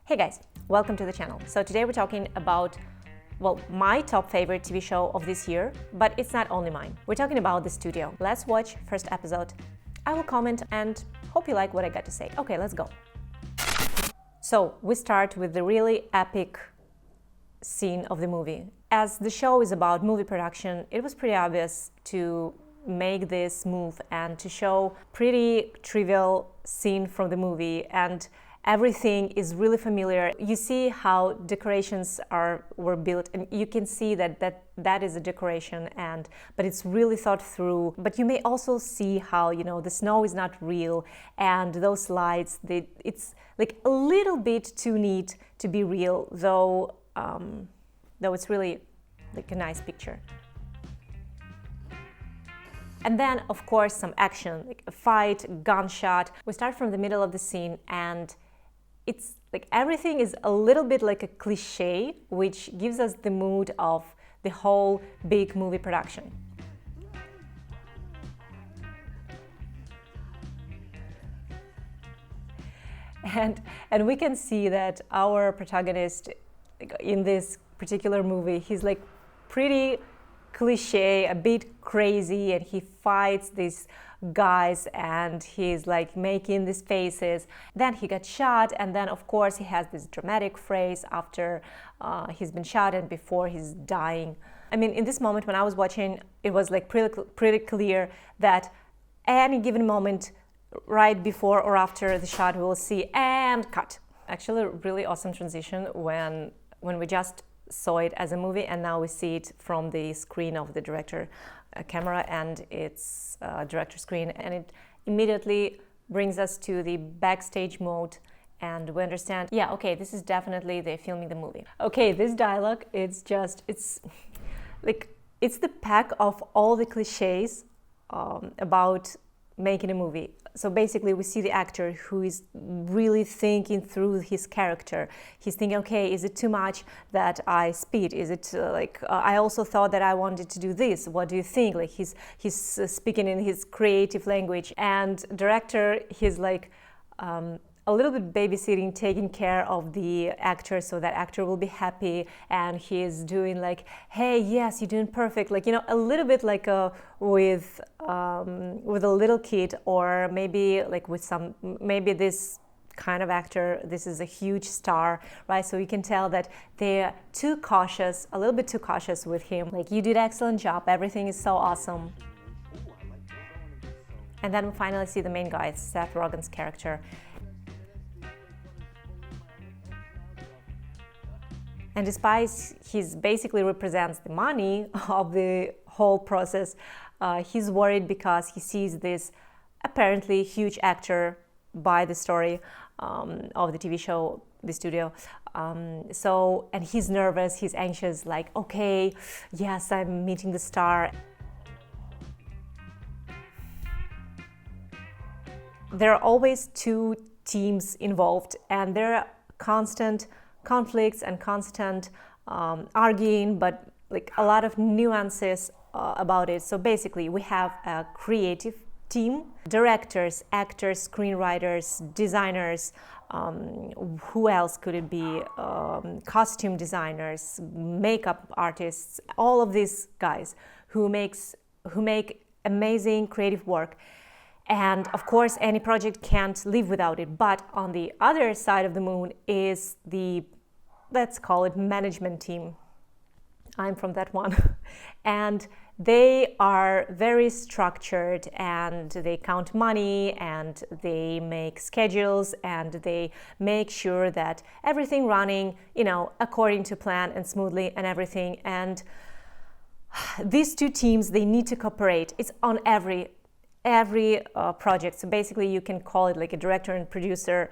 Hey guys, welcome to the channel. So today we're talking about, well, my top favorite TV show of this year, but it's not only mine. We're talking about The Studio. Let's watch first episode. I will comment and hope you like what I got to say. Okay, let's go. So we start with the really epic scene of the movie. As the show is about movie production, it was pretty obvious to make this move and to show pretty trivial scene from the movie, and everything is really familiar. You see how decorations were built, and you can see that is a decoration, but it's really thought through. But you may also see how, the snow is not real, and those lights, it's like a little bit too neat to be real, though it's really like a nice picture. And then, of course, some action, like a fight, gunshot. We start from the middle of the scene, and it's like everything is a little bit like a cliche, which gives us the mood of the whole big movie production. And we can see that our protagonist in this particular movie, he's like pretty cliche, a bit crazy, and he fights these guys and he's like making these faces. Then he got shot, and then of course he has this dramatic phrase after he's been shot and before he's dying. I mean, in this moment when I was watching, it was like pretty clear that any given moment right before or after the shot we will see and cut. Actually, a really awesome transition when we just saw it as a movie, and now we see it from the screen of the director camera and its director screen, and it immediately brings us to the backstage mode, and we understand, yeah, okay, this is definitely they're filming the movie. Okay, this dialogue, it's the pack of all the cliches about making a movie. So basically we see the actor who is really thinking through his character. He's thinking, okay, is it too much that I speed? Is it I also thought that I wanted to do this. What do you think? Like he's speaking in his creative language, and director, he's like a little bit babysitting, taking care of the actor so that actor will be happy, and he's doing like, hey, yes, you're doing perfect, like, a little bit like with a little kid, or maybe like maybe this kind of actor, this is a huge star, right? So you can tell that they're too cautious, a little bit too cautious with him, like, you did an excellent job, everything is so awesome. And then we finally see the main guy, Seth Rogen's character. And despite he basically represents the money of the whole process, he's worried because he sees this apparently huge actor by the story of the TV show, The Studio. And he's nervous, he's anxious, like, okay, yes, I'm meeting the star. There are always two teams involved, and there are constant conflicts and constant arguing, but like a lot of nuances about it. So basically we have a creative team, directors, actors, screenwriters, designers, who else could it be, costume designers, makeup artists, all of these guys who make amazing creative work. And of course, any project can't live without it. But on the other side of the moon is the, let's call it, management team. I'm from that one. And they are very structured, and they count money, and they make schedules, and they make sure that everything running, according to plan and smoothly and everything. And these two teams, they need to cooperate. It's on every project. So basically you can call it like a director and producer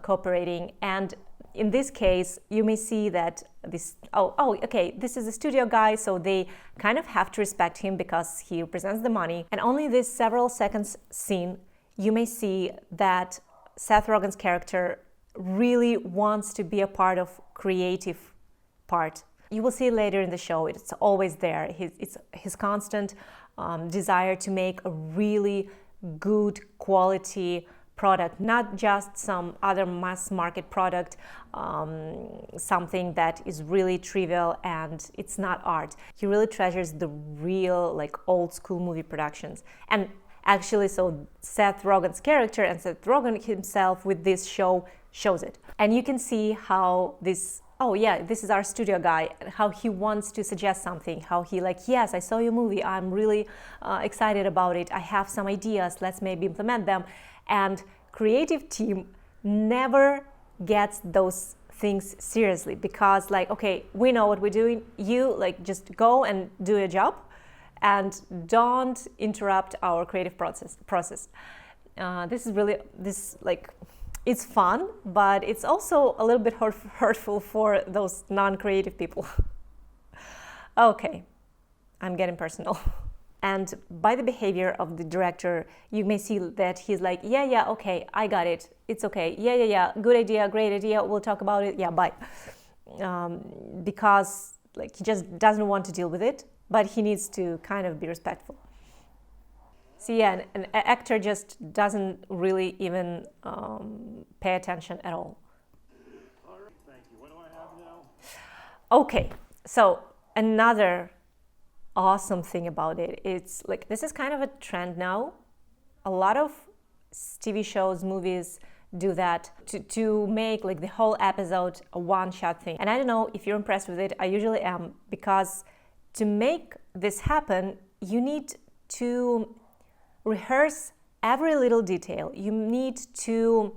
cooperating. And in this case, you may see that this is a studio guy, so they kind of have to respect him because he represents the money. And only this several seconds scene, you may see that Seth Rogen's character really wants to be a part of creative part. You will see it later in the show, it's always there. It's his constant desire to make a really good quality product, not just some other mass market product, something that is really trivial and it's not art. He really treasures the real, like, old school movie productions. And actually, so Seth Rogen's character and Seth Rogen himself with this show shows it. And you can see how this, oh yeah, this is our studio guy, how he wants to suggest something, how he like, yes, I saw your movie, I'm really excited about it, I have some ideas, let's maybe implement them. And creative team never gets those things seriously, because like, okay, we know what we're doing, you like just go and do your job and don't interrupt our creative process. This is really, this like, it's fun, but it's also a little bit hurtful for those non-creative people. Okay, I'm getting personal. And by the behavior of the director, you may see that he's like, yeah, okay, I got it, it's okay, yeah, good idea, great idea, we'll talk about it, yeah, bye. Because like he just doesn't want to deal with it, but he needs to kind of be respectful. So yeah, an actor just doesn't really even pay attention at all. All right, thank you. What do I have now? Okay, so another awesome thing about it, it's like, this is kind of a trend now. A lot of TV shows, movies do that to make like the whole episode a one-shot thing. And I don't know if you're impressed with it, I usually am, because to make this happen, you need to rehearse every little detail. You need to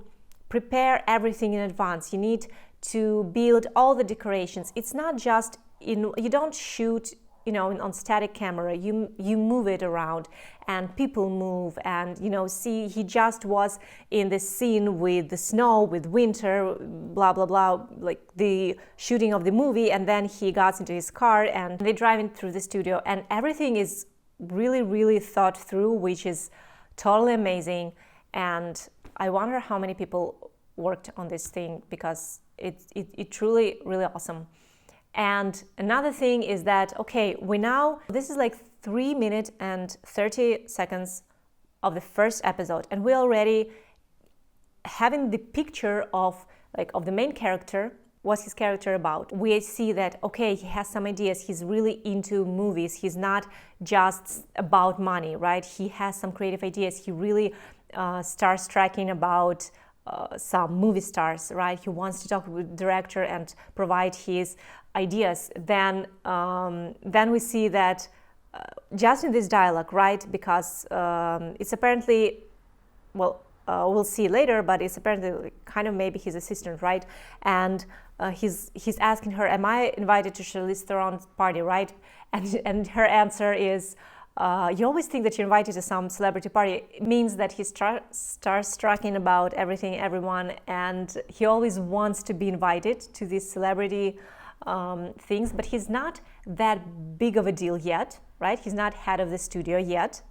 prepare everything in advance. You need to build all the decorations. It's not just you don't shoot, on static camera. You move it around, and people move, and see, he just was in the scene with the snow, with winter, blah blah blah, like the shooting of the movie, and then he got into his car and they're driving through the studio, and everything is really thought through, which is totally amazing. And I wonder how many people worked on this thing, because it truly really awesome. And another thing is that, okay, this is like 3 minutes and 30 seconds of the first episode, and we're already having the picture of the main character. What's his character about? We see that, okay, he has some ideas, he's really into movies, he's not just about money, right? He has some creative ideas, he really starts tracking about some movie stars, right? He wants to talk with the director and provide his ideas. Then we see that just in this dialogue, right? Because it's apparently, we'll see later, but it's apparently kind of maybe his assistant, right? And he's asking her, am I invited to Charlize Theron's party, right? And her answer is, you always think that you're invited to some celebrity party. It means that he starts talking about everything, everyone, and he always wants to be invited to these celebrity things, but he's not that big of a deal yet, right? He's not head of the studio yet.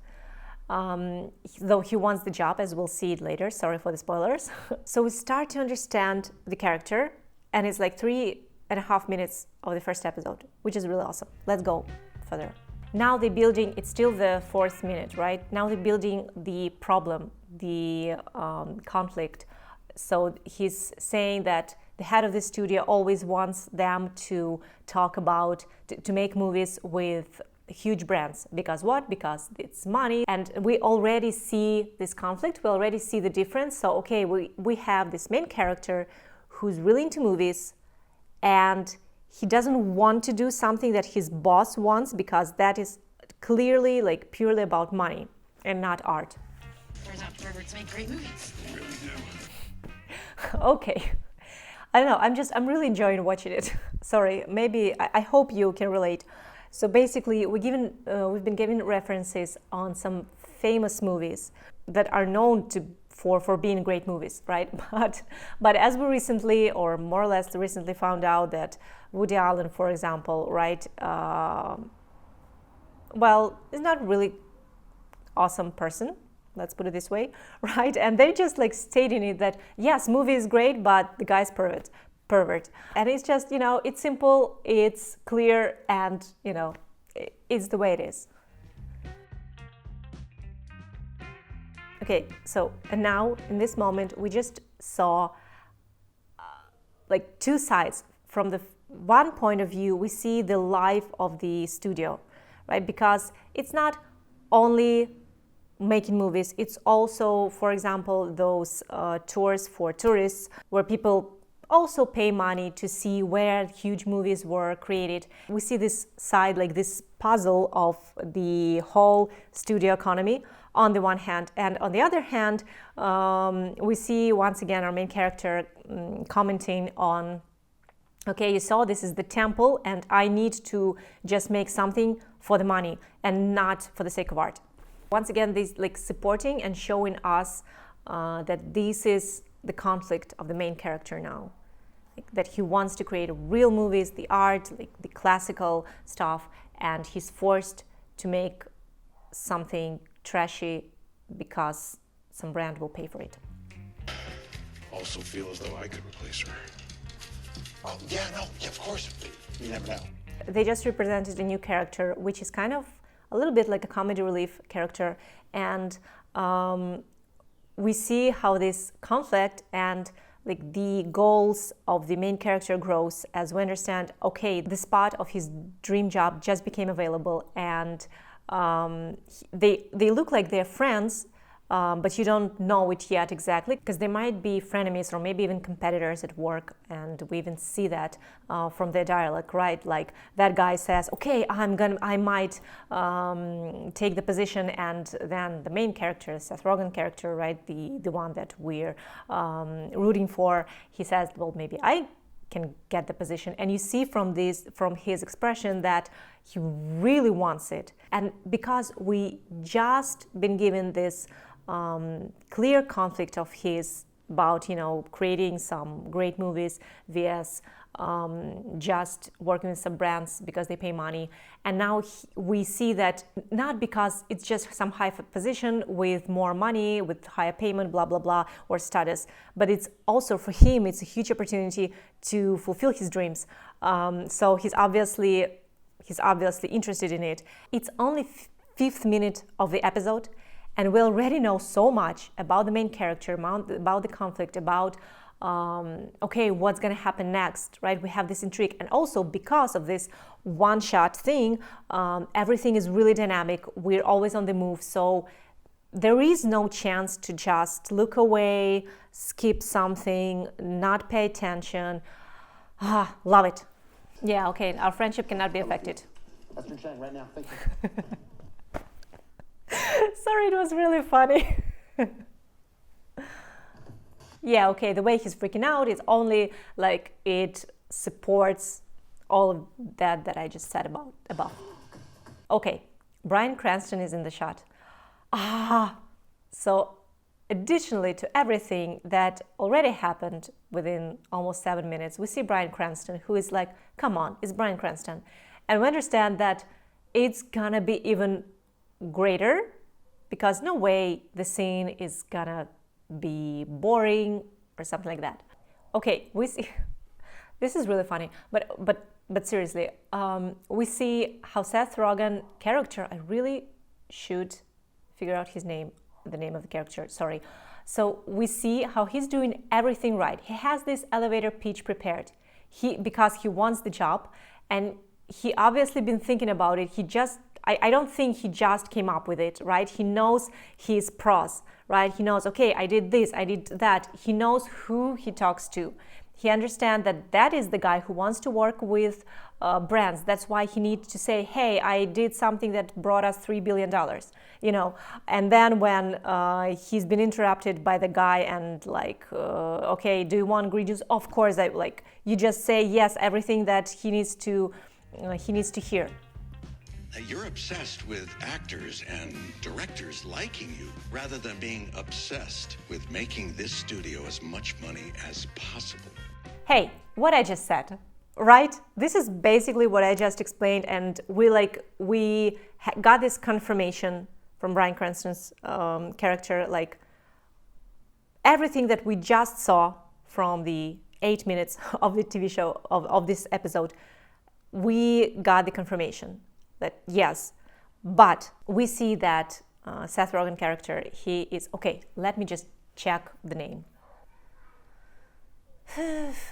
Though he wants the job, as we'll see it later. Sorry for the spoilers. So we start to understand the character, and it's like 3.5 minutes of the first episode, which is really awesome. Let's go further. Now they're building, it's still the 4th minute, right? Now they're building the problem, the conflict. So he's saying that the head of the studio always wants them to talk about, to make movies with huge brands. Because what? Because it's money. And we already see this conflict, we already see the difference. So, okay, we have this main character who's really into movies, and he doesn't want to do something that his boss wants, because that is clearly like purely about money and not art. Turns out perverts make great movies. They really do. Okay. I don't know, I'm really enjoying watching it. Sorry, maybe, I hope you can relate. So basically, we've been given references on some famous movies that are known for being great movies, right? But as we recently, or more or less recently, found out that Woody Allen, for example, right, is not really awesome person, let's put it this way, right? And they just like stating it that, yes, movie is great, but the guy's pervert. And it's just, it's simple, it's clear, and, it's the way it is. Okay, so and now in this moment we just saw like two sides. From the one point of view, we see the life of the studio, right? Because it's not only making movies, it's also, for example, those tours for tourists where people also pay money to see where huge movies were created. We see this side, like this puzzle of the whole studio economy on the one hand, and on the other hand, we see once again our main character commenting on, okay, you saw this is the temple and I need to just make something for the money and not for the sake of art. Once again, this like supporting and showing us that this is the conflict of the main character now. Like, that he wants to create real movies, the art, like the classical stuff, and he's forced to make something trashy because some brand will pay for it. Also feel as though I could replace her. Oh, yeah, no, yeah, of course. You never know. They just represented a new character, which is kind of a little bit like a comedy relief character. And we see how this conflict and like the goals of the main character grows as we understand, okay, the spot of his dream job just became available, and they look like they're friends, but you don't know it yet exactly, because they might be frenemies or maybe even competitors at work, and we even see that from their dialogue, right? Like that guy says, okay, I might take the position, and then the main character, Seth Rogen character, right, the one that we're rooting for, he says, well, maybe I can get the position. And you see from his expression that he really wants it. And because we just been given this clear conflict of his about, creating some great movies vs just working with some brands because they pay money. And now we see that not because it's just some high position with more money, with higher payment, blah, blah, blah, or status, but it's also for him, it's a huge opportunity to fulfill his dreams. So he's obviously interested in it. It's only 5th minute of the episode, and we already know so much about the main character, about the conflict, about okay, what's going to happen next, right? We have this intrigue. And also because of this one-shot thing, everything is really dynamic. We're always on the move. So there is no chance to just look away, skip something, not pay attention. Love it. Yeah, okay, our friendship cannot be affected. That's your check right now. Thank you. Sorry, it was really funny. Yeah, okay, the way he's freaking out is only like it supports all of that I just said above. Okay, Bryan Cranston is in the shot. So additionally to everything that already happened within almost 7 minutes, we see Bryan Cranston, who is like, come on, it's Bryan Cranston. And we understand that it's gonna be even greater, because no way the scene is gonna be boring or something like that. Okay, we see, this is really funny, but seriously, we see how Seth Rogen character, I really should figure out his name, the name of the character, sorry. So we see how he's doing everything right. He has this elevator pitch prepared, because he wants the job, and he obviously been thinking about it. I don't think he just came up with it, right? He knows his pros, right? He knows, okay, I did this, I did that. He knows who he talks to. He understands that is the guy who wants to work with brands. That's why he needs to say, hey, I did something that brought us $3 billion, And then when he's been interrupted by the guy and like, okay, do you want green juice? Of course, you just say yes, everything that he needs to hear. You're obsessed with actors and directors liking you rather than being obsessed with making this studio as much money as possible. Hey, what I just said, right? This is basically what I just explained, and we got this confirmation from Bryan Cranston's character, like everything that we just saw from the 8 minutes of the TV show of this episode, we got the confirmation that yes, but we see that Seth Rogen character, he is, okay, let me just check the name.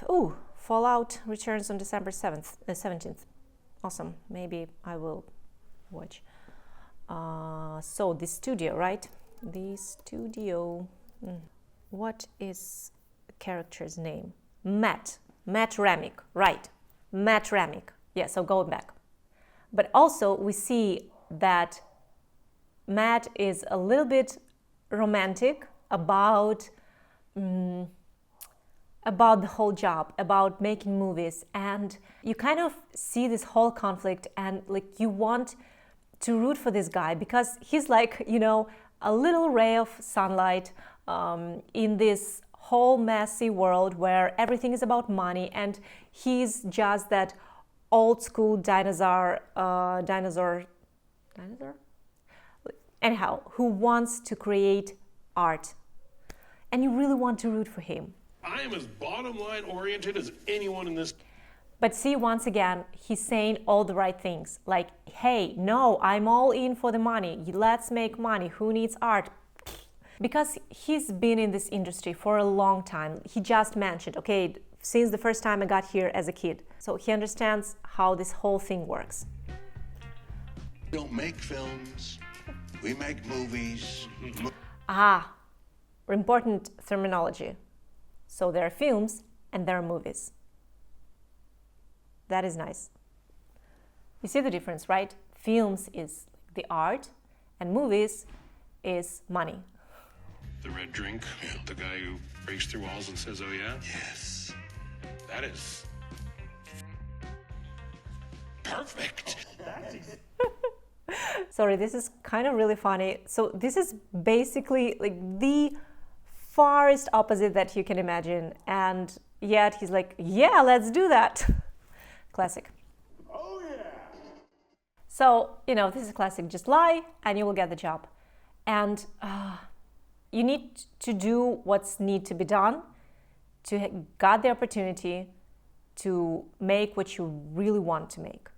Ooh, Fallout returns on December 17th. Awesome, maybe I will watch. So the studio, right? The studio, what is the character's name? Matt Ramick, right? Matt Ramick, yeah, so going back. But also we see that Matt is a little bit romantic about the whole job, about making movies, and you kind of see this whole conflict, and like you want to root for this guy because he's like, you know, a little ray of sunlight in this whole messy world where everything is about money, and he's just that old school dinosaur, anyhow, who wants to create art, and you really want to root for him. I am as bottom line oriented as anyone in this. But see, once again, he's saying all the right things. Like, hey, no, I'm all in for the money. Let's make money. Who needs art? Because he's been in this industry for a long time. He just mentioned, okay, since the first time I got here as a kid. So he understands how this whole thing works. We don't make films. We make movies. Important terminology. So there are films and there are movies. That is nice. You see the difference, right? Films is the art and movies is money. The red drink, the guy who breaks through walls and says, oh yeah? Yes. That is perfect. Sorry, this is kind of really funny. So this is basically like the farthest opposite that you can imagine. And yet he's like, yeah, let's do that. Classic. Oh yeah. So, you know, this is classic. Just lie and you will get the job. And you need to do what's need to be done to get the opportunity to make what you really want to make.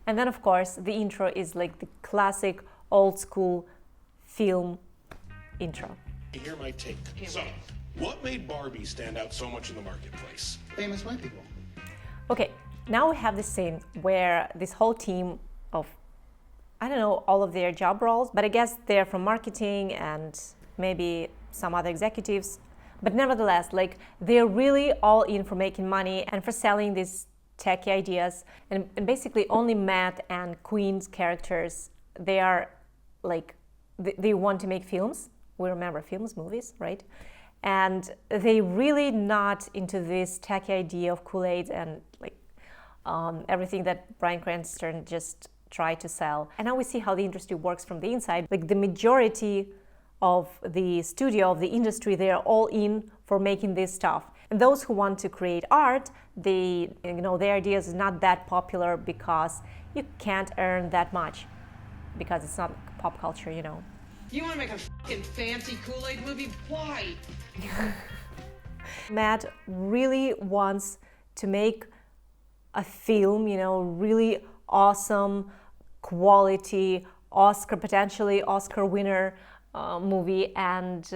And then, of course, the intro is like the classic old school film intro. Hear my take. So, what made Barbie stand out so much in the marketplace? Famous white people. Okay, now we have this scene where this whole team of, I don't know, all of their job roles, but I guess they're from marketing and maybe some other executives. But nevertheless, like they're really all in for making money and for selling these techie ideas. And basically only Matt and Queen's characters, they are like, they want to make films. We remember films, movies, right? And they really not into this techie idea of Kool-Aid and like everything that Bryan Cranston just tried to sell. And now we see how the industry works from the inside. Like the majority of the studio, of the industry, they are all in for making this stuff. And those who want to create art, their ideas is not that popular because you can't earn that much because it's not pop culture, you know. You want to make a fucking fancy Kool-Aid movie? Why? Matt really wants to make a film, you know, really awesome, quality, potentially Oscar winner movie, and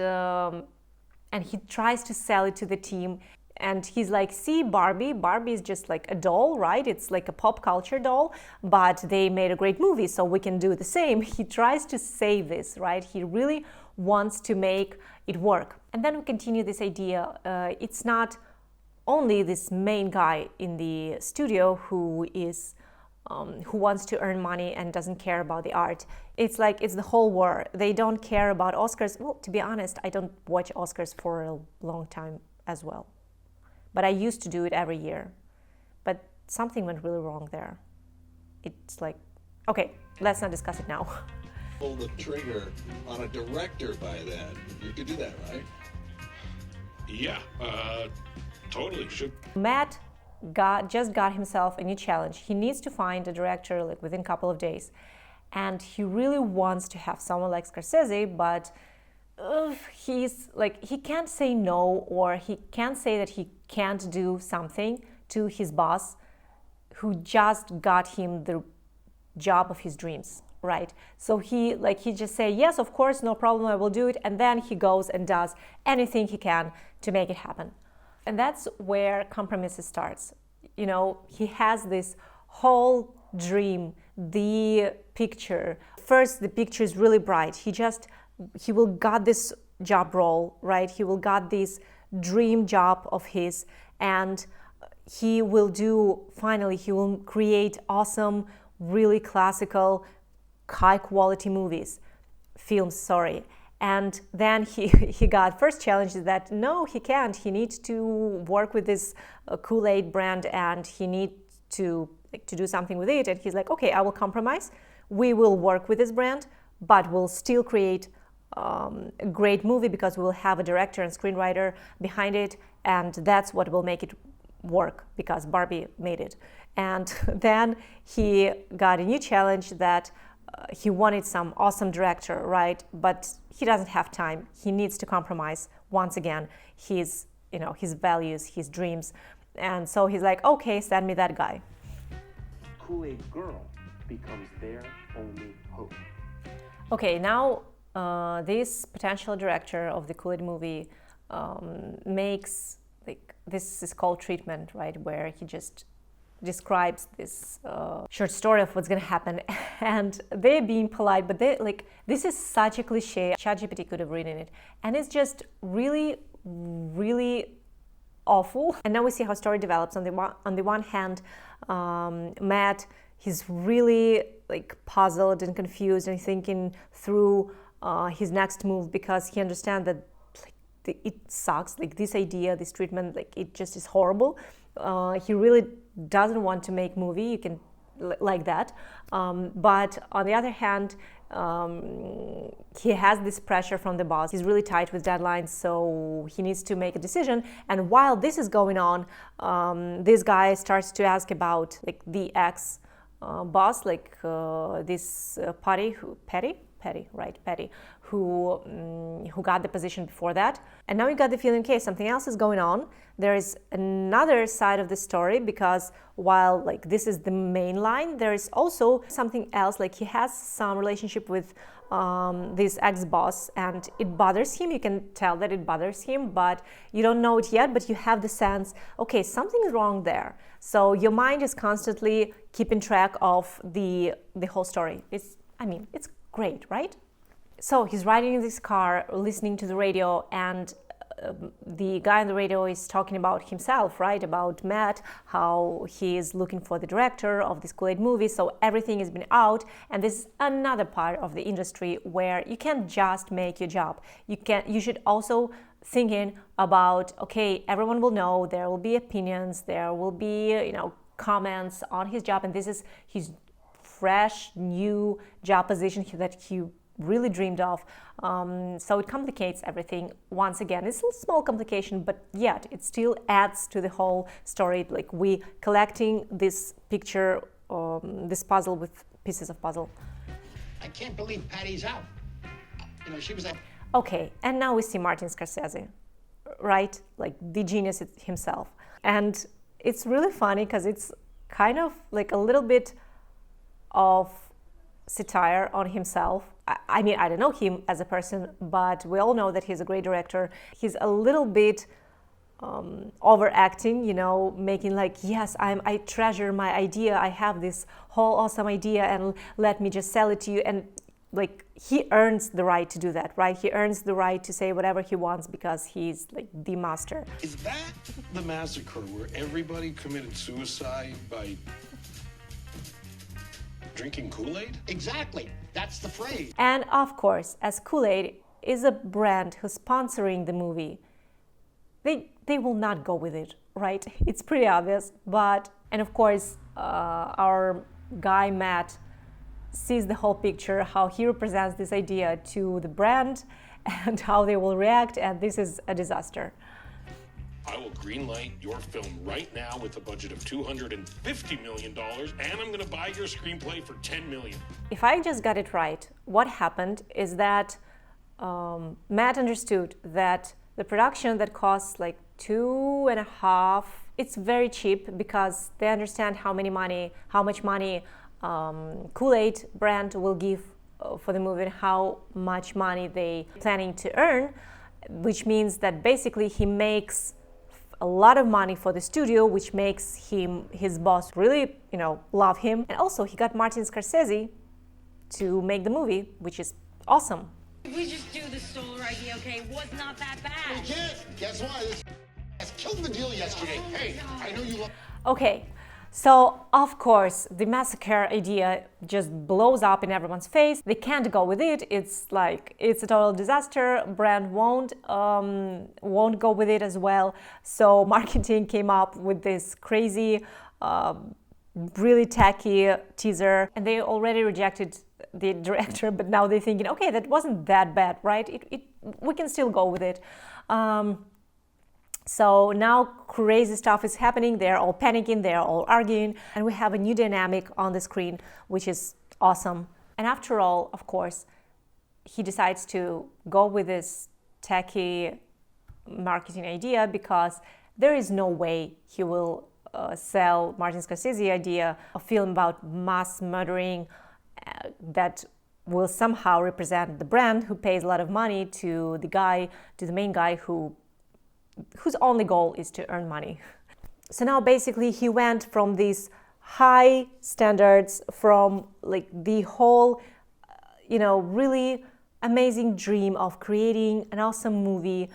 he tries to sell it to the team. And he's like, see, Barbie is just like a doll, right? It's like a pop culture doll, but they made a great movie, so we can do the same. He tries to say this, right? He really wants to make it work. And then we continue this idea. It's not only this main guy in the studio who wants to earn money and doesn't care about the art. It's like, it's the whole war. They don't care about Oscars. Well, to be honest, I don't watch Oscars for a long time as well. But I used to do it every year. But something went really wrong there. It's like, okay, let's not discuss it now. Pull the trigger on a director by then. You could do that, right? Yeah, totally should. Matt just got himself a new challenge. He needs to find a director like within a couple of days. And he really wants to have someone like Scorsese, but he's like, he can't say no, or he can't say that he can't do something to his boss who just got him the job of his dreams. right? So he just say, yes, of course, no problem, I will do it. And then he goes and does anything he can to make it happen. And that's where compromises starts. He has this whole dream, the picture. First, the picture is really bright. He will got this job role, right? He will got this dream job of his, and he will create awesome, really classical, high quality films. And then he got first challenge is that no, he can't. He needs to work with this Kool-Aid brand, and he needs to do something with it. And he's like, okay, I will compromise. We will work with this brand, but we'll still create a great movie because we will have a director and screenwriter behind it, and that's what will make it work because Barbie made it. And then he got a new challenge that he wanted some awesome director, right? But he doesn't have time. He needs to compromise once again his values, his dreams. And so he's like, okay, send me that guy. Kool-Aid girl becomes their only hope. Okay, now this potential director of the Kool-Aid movie makes, this is called treatment, right? Where he just describes this short story of what's going to happen, and they're being polite, but this is such a cliche. ChatGPT could have written it, and it's just really, really awful. And now we see how story develops. On the one hand, Matt, he's really puzzled and confused and thinking through his next move because he understands that it sucks. This idea, this treatment, it just is horrible. He really doesn't want to make movie. You can like that, but on the other hand, he has this pressure from the boss. He's really tight with deadlines, so he needs to make a decision. And while this is going on, this guy starts to ask about the ex boss, this Patty, who got the position before that. And now you got the feeling, okay, something else is going on. There is another side of the story, because while this is the main line, there is also something else. He has some relationship with this ex-boss, and it bothers him. You can tell that it bothers him, but you don't know it yet, but you have the sense, okay, something is wrong there. So your mind is constantly keeping track of the whole story. It's great, right? So he's riding in this car, listening to the radio, and the guy on the radio is talking about himself, right? About Matt, how he is looking for the director of this Kool-Aid movie. So everything has been out, and this is another part of the industry where you can't just make your job. You should also thinking about, okay, everyone will know, there will be opinions, there will be comments on his job, and this is his fresh new job position that he really dreamed of. So it complicates everything once again. It's a small complication, but yet it still adds to the whole story. We collecting this picture, this puzzle with pieces of puzzle. I can't believe Patty's out. She was like... Okay, and now we see Martin Scorsese, right? The genius himself. And it's really funny because it's kind of a little bit of satire on himself. I don't know him as a person, but we all know that he's a great director. He's a little bit overacting, making yes, I treasure my idea. I have this whole awesome idea, and let me just sell it to you. And he earns the right to do that, right? He earns the right to say whatever he wants because he's the master. Is that the massacre where everybody committed suicide by drinking Kool-Aid? Exactly. That's the phrase. And of course, as Kool-Aid is a brand who's sponsoring the movie, they will not go with it, right? It's pretty obvious. And of course, our guy Matt sees the whole picture, how he represents this idea to the brand and how they will react, and this is a disaster. I will greenlight your film right now with a budget of $250 million, and I'm going to buy your screenplay for $10 million. If I just got it right, what happened is that Matt understood that the production that costs $2.5 million, it's very cheap because they understand how much money Kool-Aid brand will give for the movie and how much money they planning to earn, which means that basically he makes a lot of money for the studio, which makes his boss really, love him. And also he got Martin Scorsese to make the movie, which is awesome. We just do the solar idea, okay? It was not that bad. Kid, guess what? This killed the deal yesterday. Hey, I know you love. Okay, so of course the massacre idea just blows up in everyone's face. They can't go with it. It's a total disaster. Brand won't go with it as well. So marketing came up with this crazy, really tacky teaser, and they already rejected the director. But now they're thinking, okay, that wasn't that bad, right? We can still go with it. So now crazy stuff is happening. They're all panicking, they're all arguing, and we have a new dynamic on the screen, which is awesome. And after all, of course, he decides to go with this tacky marketing idea because there is no way he will sell Martin Scorsese idea, a film about mass murdering that will somehow represent the brand who pays a lot of money to the main guy whose only goal is to earn money. So now basically he went from these high standards, from the whole, really amazing dream of creating an awesome movie,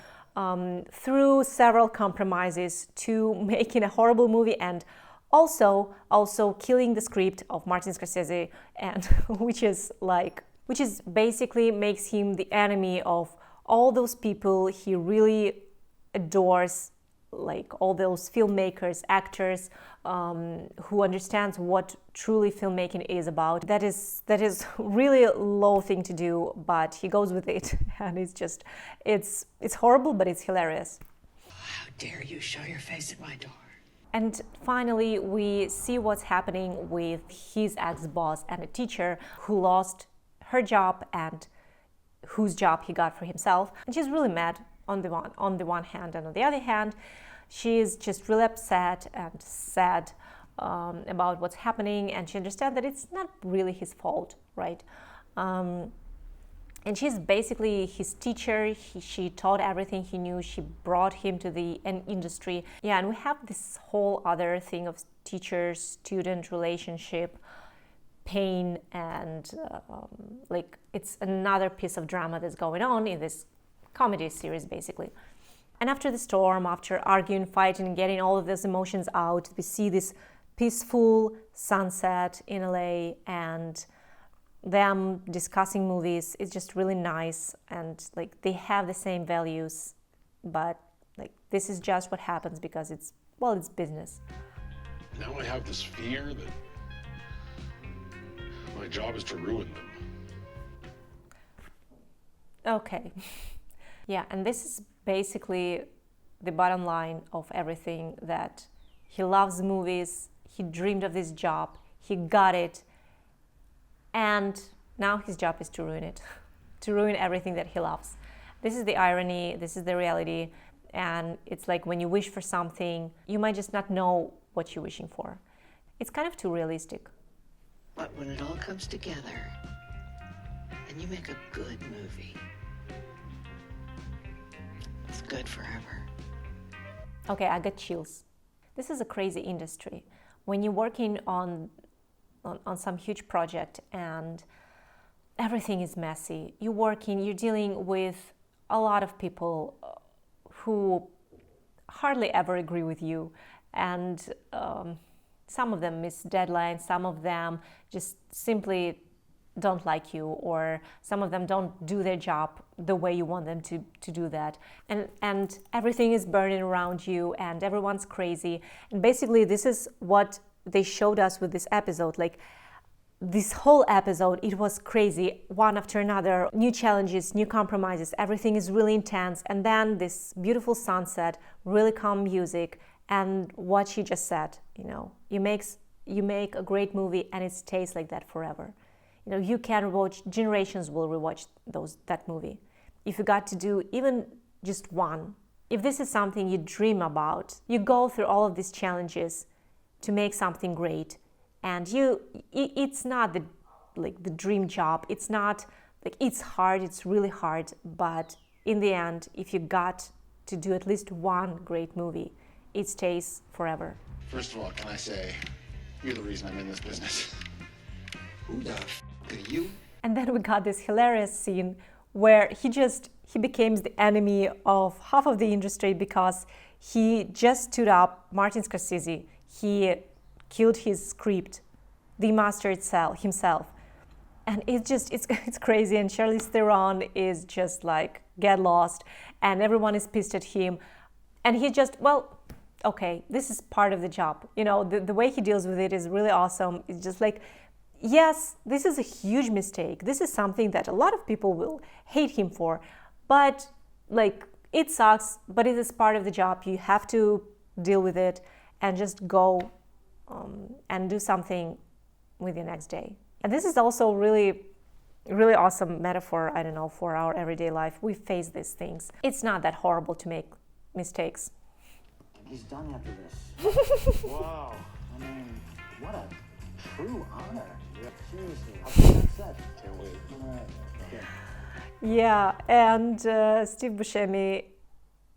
through several compromises to making a horrible movie, and also killing the script of Martin Scorsese, and which is basically makes him the enemy of all those people he really adores, all those filmmakers, actors, who understands what truly filmmaking is about. That is really a low thing to do, but he goes with it, and it's horrible, but it's hilarious. How dare you show your face at my door? And finally, we see what's happening with his ex-boss and a teacher who lost her job and whose job he got for himself, and she's really mad on the one hand, and on the other hand, she's just really upset and sad about what's happening, and she understands that it's not really his fault, right? And she's basically his teacher. She taught everything he knew. She brought him to the industry. Yeah, and we have this whole other thing of teacher-student relationship, pain, and it's another piece of drama that's going on in this comedy series, basically. And after the storm, after arguing, fighting, getting all of those emotions out, we see this peaceful sunset in LA and them discussing movies. It's just really nice, and they have the same values, but this is just what happens because it's business. Now I have this fear that my job is to ruin them. Okay. Yeah, and this is basically the bottom line of everything, that he loves movies, he dreamed of this job, he got it, and now his job is to ruin it, to ruin everything that he loves. This is the irony, this is the reality, and it's like when you wish for something, you might just not know what you're wishing for. It's kind of too realistic. But when it all comes together and you make a good movie, it's good forever. Okay, I got chills. This is a crazy industry. When you're working on some huge project and everything is messy, you're dealing with a lot of people who hardly ever agree with you, and some of them miss deadlines, some of them just simply don't like you, or some of them don't do their job the way you want them to do that, and everything is burning around you and everyone's crazy. And basically this is what they showed us with this episode. This whole episode, it was crazy, one after another, new challenges, new compromises, everything is really intense, and then this beautiful sunset, really calm music, and what she just said, you make a great movie and it stays like that forever. You can rewatch, generations will rewatch that movie. If you got to do even just one, if this is something you dream about, you go through all of these challenges to make something great, and it's not the dream job. It's not like, it's hard, it's really hard, but in the end, if you got to do at least one great movie, it stays forever. First of all, can I say, you're the reason I'm in this business. Who the f are you? And then we got this hilarious scene where he became the enemy of half of the industry because he just stood up Martin Scorsese. He killed his script, the master himself. And it's crazy, and Charlize Theron is just like, get lost, and everyone is pissed at him. And he just, well, okay, this is part of the job. You know, the way he deals with it is really awesome. It's just like, yes, this is a huge mistake. This is something that a lot of people will hate him for, but like, it sucks, but it is part of the job. You have to deal with it and just go and do something with your next day. And this is also really, really awesome metaphor, I don't know, for our everyday life. We face these things. It's not that horrible to make mistakes. He's done after this. Wow. I mean, what a true honor. Yeah, seriously. How can that set? Can't wait. Okay. Yeah, and Steve Buscemi,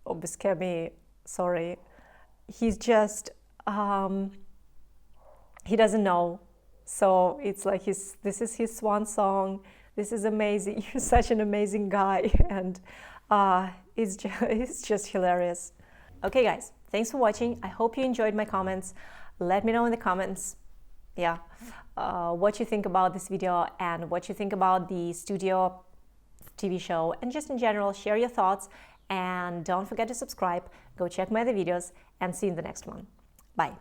or Buscemi, sorry, he's just, he doesn't know. So it's like this is his swan song. This is amazing. You're such an amazing guy, and it's just hilarious. Okay, guys, thanks for watching. I hope you enjoyed my comments. Let me know in the comments, what you think about this video and what you think about the studio TV show, and just in general, share your thoughts, and don't forget to subscribe. Go check my other videos, and see you in the next one. Bye.